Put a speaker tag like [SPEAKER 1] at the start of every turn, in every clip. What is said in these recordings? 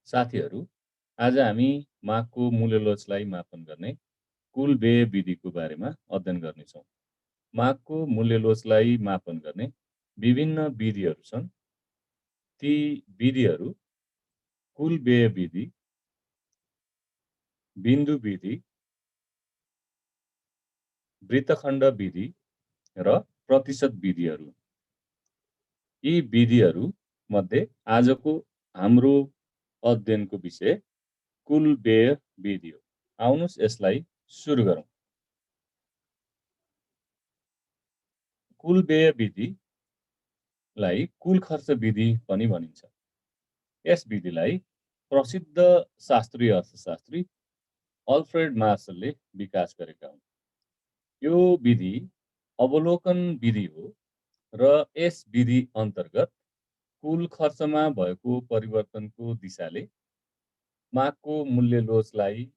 [SPEAKER 1] साथीहरू, आज हामी मागको मूल्यलोचलाई मापन गर्ने कुल व्यय विधिको बारेमा अध्ययन गर्नेछौँ। मागको मूल्यलोचलाई मापन गर्ने विभिन्न विधिहरू छन्। ती विधिहरू कुल व्यय विधि, बिन्दु विधि, वृत्तखण्ड विधि र प्रतिशत विधिहरू। यी विधिहरू मध्ये आजको हाम्रो अध्ययनको विषय कुल व्यय विधि हो। आउनुहोस् यसलाई सुरु गरौँ। कुल व्यय विधिलाई कुल खर्च विधि पनि भनिन्छ। यस विधिलाई प्रसिद्ध शास्त्रीय अर्थशास्त्री अल्फ्रेड मार्शलले विकास गरेका हुन्। यो विधि अवलोकन विधि हो र यस विधि अन्तर्गत कुल खर्चमा भएको परिवर्तनको दिशाले मागको मूल्यलोचलाई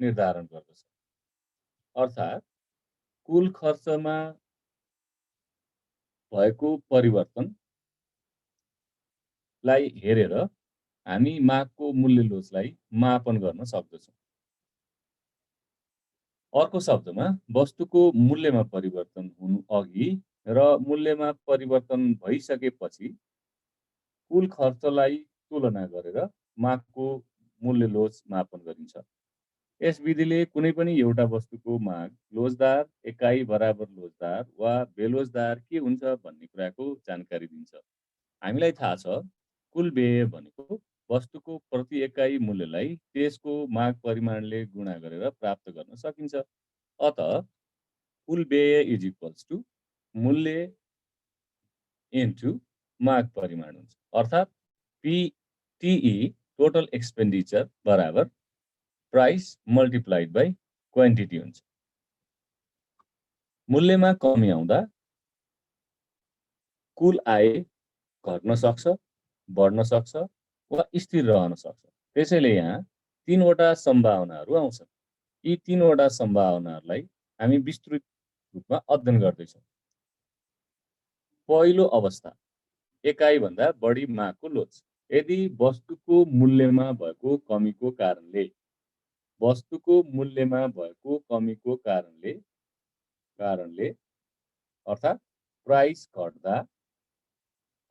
[SPEAKER 1] निर्धारण गर्दछ। अर्थात् कुल खर्चमा भएको परिवर्तनलाई हेरेर हामी मागको मूल्यलोचलाई मापन गर्न सक्दछौँ। अर्को शब्दमा वस्तुको मूल्यमा परिवर्तन हुनु अघि र मूल्यमा परिवर्तन भइसकेपछि कुल खर्चलाई तुलना गरेर मागको मूल्यलोच मापन गरिन्छ। यस विधिले कुनै पनि एउटा वस्तुको माग, लोचदार, एकाइ बराबर लोचदार वा बेलोचदार के हुन्छ भन्ने कुराको जानकारी दिन्छ। हामीलाई थाहा छ, कुल व्यय भनेको वस्तुको प्रति एकाइ मूल्यलाई त्यसको माग परिमाणले गुणा गरेर प्राप्त गर्न सकिन्छ। अतः कुल व्यय इज इक्वल्स टु मूल्य इन्टु माग परिमाण हुन्छ। अर्थात् टिई टोटल एक्सपेन्डिचर बराबर प्राइस मल्टिप्लाइड बाई क्वान्टिटी हुन्छ। मूल्यमा कमी आउँदा कुल आय घट्न सक्छ, बढ्न सक्छ वा स्थिर रहन सक्छ। त्यसैले यहाँ तीनवटा सम्भावनाहरू आउँछन्। यी तीनवटा सम्भावनाहरूलाई हामी विस्तृत रूपमा अध्ययन गर्दैछौँ। पहिलो अवस्था, एकाइभन्दा बढी मागको लोच। यदि वस्तुको मूल्यमा भएको कमीको कारणले अर्थात् प्राइस घट्दा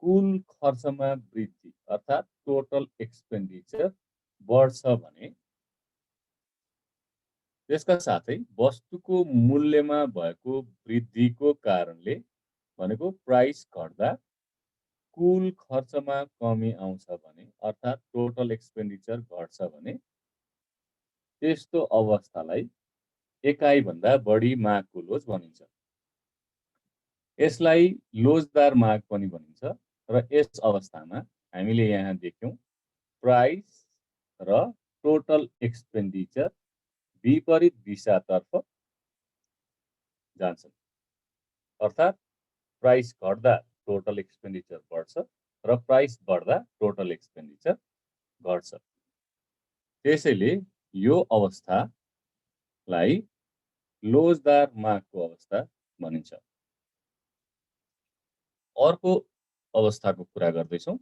[SPEAKER 1] कुल खर्चमा वृद्धि अर्थात् टोटल एक्सपेन्डिचर बढ्छ भने त्यसका साथै वस्तुको मूल्यमा भएको वृद्धिको कारणले भनेको प्राइस घट्दा कुल खर्चमा कमी आउँछ भने अर्थात् टोटल एक्सपेन्डिचर घट्छ भने त्यस्तो अवस्थालाई एकाइभन्दा बढी मागको लोच भनिन्छ। यसलाई लोचदार माग पनि भनिन्छ र यस अवस्थामा हामीले यहाँ देख्यौं प्राइस र टोटल एक्सपेन्डिचर विपरीत दिशातर्फ जान्छन्। अर्थात् प्राइस घट्दा टोटल एक्सपेन्डिचर बढ्छ र प्राइस बढ्दा टोटल एक्सपेन्डिचर घट्छ। त्यसैले यो अवस्थालाई लोचदार मागको अवस्था भनिन्छ। अर्को अवस्थाको कुरा गर्दैछौँ।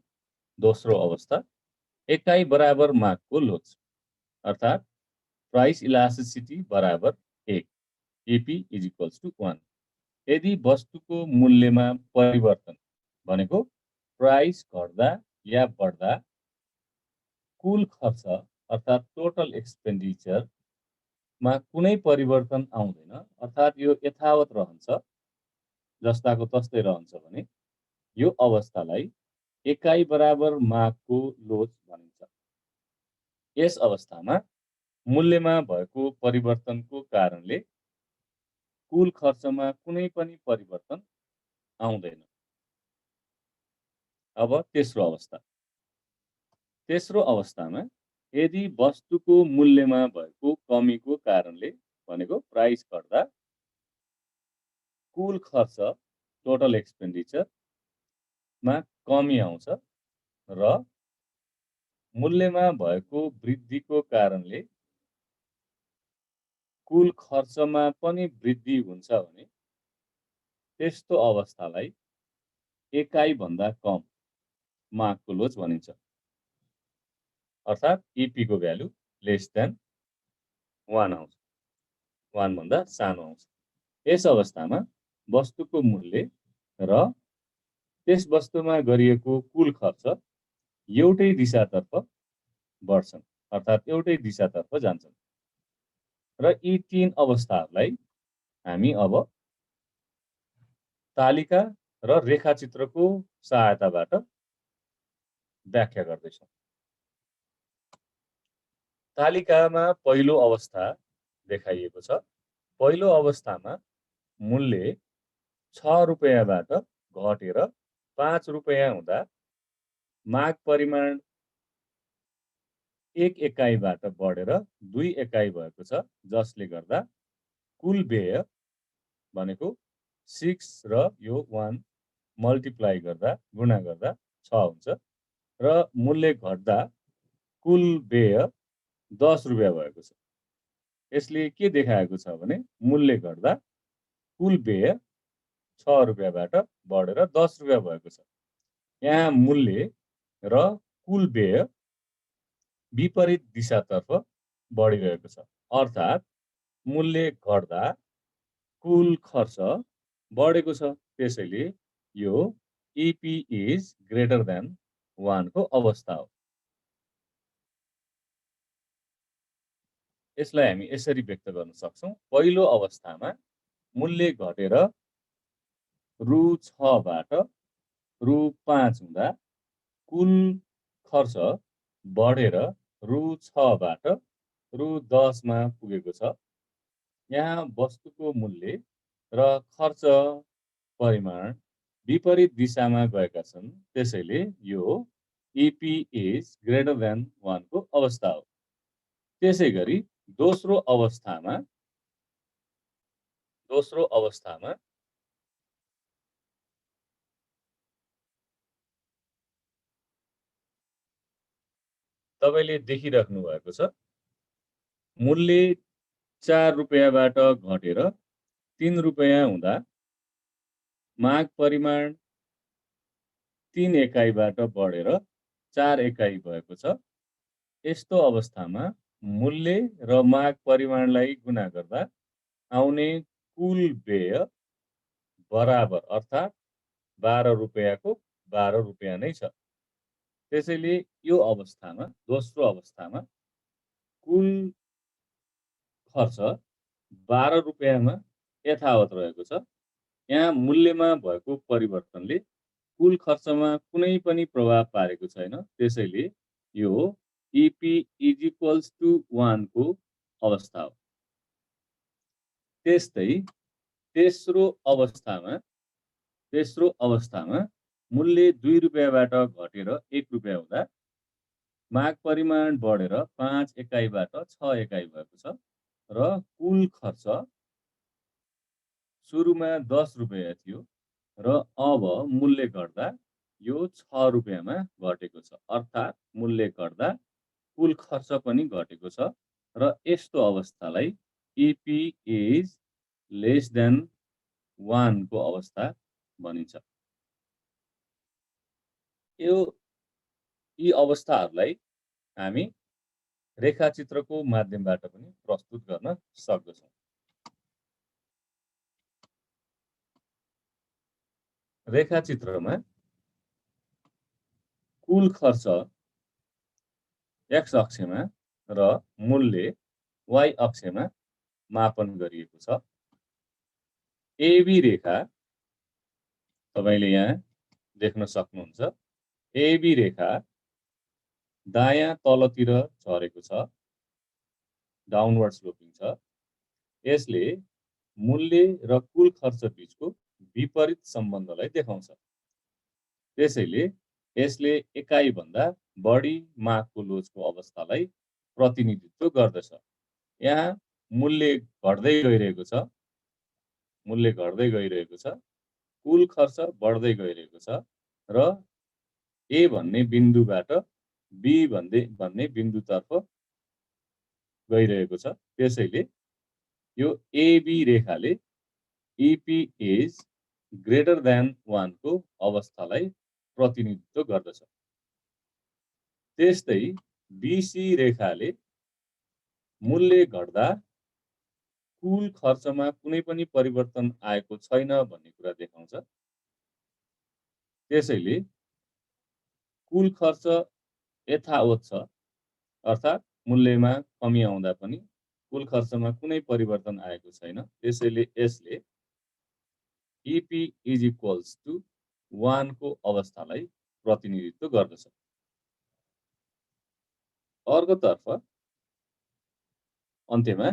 [SPEAKER 1] दोस्रो अवस्था, एकाइ बराबर मागको लोच अर्थात् प्राइस इलास्टिसिटी बराबर 1, एपी इज इक्वल्स टु 1। यदि वस्तुको मूल्यमा परिवर्तन भनेको प्राइस घट्दा या बढ्दा कुल खर्च अर्थात् टोटल एक्सपेन्डिचरमा कुनै परिवर्तन आउँदैन, अर्थात् यो यथावत रहन्छ, जस्ताको तस्तै रहन्छ भने यो अवस्थालाई एकाइ बराबर मागको लोच भनिन्छ। यस अवस्थामा मूल्यमा भएको परिवर्तनको कारणले कुल खर्चमा कुनै पनि परिवर्तन आउँदैन। अब तेस्रो अवस्थामा यदि वस्तुको मूल्यमा भएको कमीको कारणले भनेको प्राइस घट्दा कुल खर्च टोटल एक्सपेन्डिचरमा कमी आउँछ र मूल्यमा भएको वृद्धिको कारणले कुल खर्चमा पनि वृद्धि हुन्छ भने त्यस्तो अवस्थालाई एकाइभन्दा कम मागको लोच भनिन्छ। अर्थात् इपी को भ्यालु लेस देन 1 आउँछ, 1 भन्दा सानो आउँछ। यस अवस्थामा वस्तुको मूल्य र त्यस वस्तुमा गरिएको कुल खर्च एउटै दिशातर्फ बढ्छन्, अर्थात् एउटै दिशातर्फ जान्छन्। र यी तीन अवस्थाहरूलाई हामी अब तालिका र रेखाचित्रको सहायताबाट व्याख्या गर्दैछौँ। तालिकामा पहिलो अवस्था देखाइएको छ। पहिलो अवस्थामा मूल्य 6 रुपैयाँबाट घटेर 5 रुपैयाँ हुँदा माग परिमाण 1 एकाइबाट बढेर 2 एकाइ भएको छ, जसले गर्दा कुल व्यय भनेको 6 र यो 1 मल्टिप्लाई गर्दा गुणा गर्दा 6 हुन्छ र मूल्य घट्दा कुल व्यय 10 रुपैयाँ भएको छ। यसले के देखाएको छ भने मूल्य घट्दा कुल व्यय 6 रुपैयाँबाट बढेर 10 रुपैयाँ भएको छ। यहाँ मूल्य र कुल व्यय विपरीत दिशातर्फ बढिरहेको छ, अर्थात् मूल्य घट्दा कुल खर्च बढेको छ। त्यसैले यो इपी इज ग्रेटर देन 1 को अवस्था हो। यसलाई हामी यसरी व्यक्त गर्न सक्छौँ। पहिलो अवस्थामा मूल्य घटेर रु 6 बाट रु 5 हुँदा कुल खर्च बढेर रु 6 बाट रु 10 मा पुगेको छ। यहाँ वस्तुको मूल्य र खर्च परिमाण विपरीत दिशामा गएका छन्। त्यसैले यो इपी इज ग्रेटर देन 1 को अवस्था हो। त्यसै गरी दोस्रो अवस्थामा तपाईले देखिराख्नु भएको छ, मूल्य 4 रुपैयाँबाट घटेर 3 रुपैयाँ हुँदा माग परिमाण 3 एकाइबाट बढेर 4 एकाइ भएको छ। यस्तो अवस्थामा मूल्य र माग परिमाणलाई गुणा गर्दा आउने कुल व्यय बराबर, अर्थात् 12 रुपैयाँको 12 रुपैयाँ नै छ। त्यसैले यो अवस्थामा, दोस्रो अवस्थामा कुल खर्च 12 रुपैयाँमा यथावत रहेको छ। यहाँ मूल्यमा भएको परिवर्तनले कुल खर्चमा कुनै पनि प्रभाव पारेको छैन। त्यसैले यो इपी इज इक्वल्स टु 1 को अवस्था हो। त्यस्तै तेस्रो अवस्थामा मूल्य 2 रुपैयाँबाट घटेर 1 रुपैयाँ हुँदा माग परिमाण बढेर 5 एकाइबाट 6 एकाइ भएको छ र कुल खर्च सुरुमा 10 रुपैयाँ थियो र अब मूल्य घट्दा यो 6 रुपैयाँमा घटेको छ, अर्थात् मूल्य घट्दा कुल खर्च पनि घटेको छ र यस्तो अवस्थालाई इपी इज लेस देन 1 को अवस्था भनिन्छ। यी अवस्थाहरूलाई हामी रेखाचित्रको माध्यमबाट पनि प्रस्तुत गर्न सक्दछौँ। रेखाचित्रमा कुल खर्च एक्स अक्षमा र मूल्य वाइ अक्षमा मापन गरिएको छ। एबी रेखा तपाईले यहाँ देख्न सक्नुहुन्छ। एबी रेखा दायाँ तलतिर झरेको छ, डाउनवर्ड स्लोपिङ छ। यसले मूल्य र कुल खर्च बीचको विपरीत सम्बन्धलाई देखाउँछ। त्यसैले यसले एकाइ भन्दा बढी मागको लोचको अवस्थालाई प्रतिनिधित्व गर्दछ। यहाँ मूल्य घट्दै गइरहेको छ, कुल खर्च बढ्दै गइरहेको छ र ए भन्ने बिन्दुबाट बी भन्ने बिन्दुतर्फ गइरहेको छ। त्यसैले यो एबी रेखाले इपी इज ग्रेटर देन 1 को अवस्थालाई प्रतिनिधित्व गर्दछ। त्यस्तै BC रेखाले मूल्य घट्दा कुल खर्चमा कुनै पनि परिवर्तन आएको छैन भन्ने कुरा देखाउँछ। त्यसैले कुल खर्च यथावत छ, अर्थात् मूल्यमा कमी आउँदा पनि कुल खर्चमा कुनै परिवर्तन आएको छैन। त्यसैले यसले EP इज इक्वल्स टु 1 को अवस्थालाई प्रतिनिधित्व गर्दछ। अर्कोतर्फ अन्त्यमा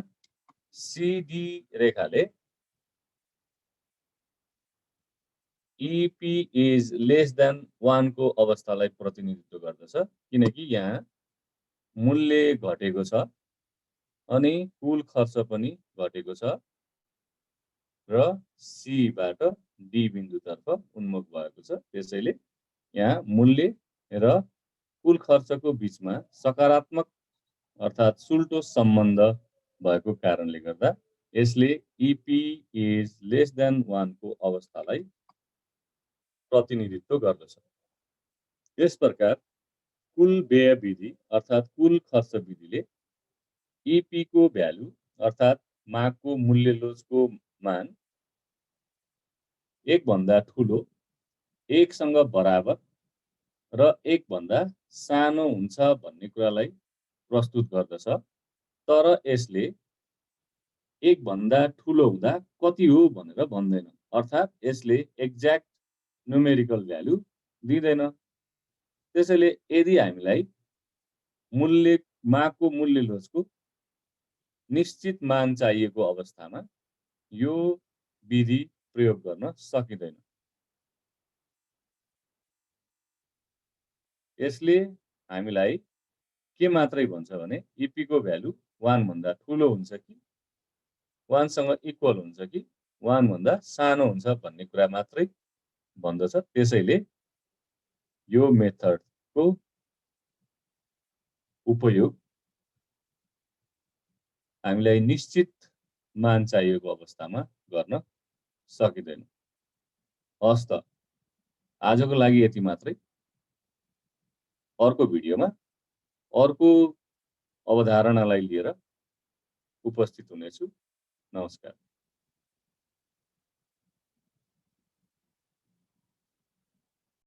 [SPEAKER 1] CD रेखाले EP is less than 1 को अवस्थालाई प्रतिनिधित्व गर्दछ, किनकि यहाँ मूल्य घटेको छ अनि कुल खर्च पनि घटेको छ र C बाट D बिन्दुतर्फ उन्मुख भएको छ। त्यसैले यहाँ मूल्य र कुल खर्चको बीचमा सकारात्मक अर्थात् सुल्टो सम्बन्ध भएको कारणले गर्दा यसले EP इज लेस देन 1 को अवस्थालाई प्रतिनिधित्व गर्दछ। यस प्रकार कुल व्यय विधि अर्थात् कुल खर्च विधिले EP को भ्यालु अर्थात् मागको मूल्य लोचको मान 1 भन्दा ठुलो, 1 सँग बराबर र 1 भन्दा सानो हुन्छ भन्ने कुरालाई प्रस्तुत गर्दछ। तर यसले 1 भन्दा ठुलो हुँदा कति हो भनेर भन्दैन, अर्थात् यसले एक्ज्याक्ट न्युमेरिकल भ्यालु दिँदैन। त्यसैले यदि हामीलाई मागको मूल्य लोचको निश्चित मान चाहिएको अवस्थामा यो विधि प्रयोग गर्न सकिँदैन। यसले हामीलाई के मात्रै भन्छ भने EP को भ्यालु 1 भन्दा ठुलो हुन्छ कि 1 सँग इक्वल हुन्छ कि 1 भन्दा सानो हुन्छ भन्ने कुरा मात्रै भन्दछ। त्यसैले यो मेथडको उपयोग हामीलाई निश्चित मान चाहिएको अवस्थामा गर्न सकिँदैन। हस् त, आजको लागि यति मात्रै। अर्को भिडियोमा अर्को अवधारणालाई लिएर उपस्थित हुनेछु। नमस्कार।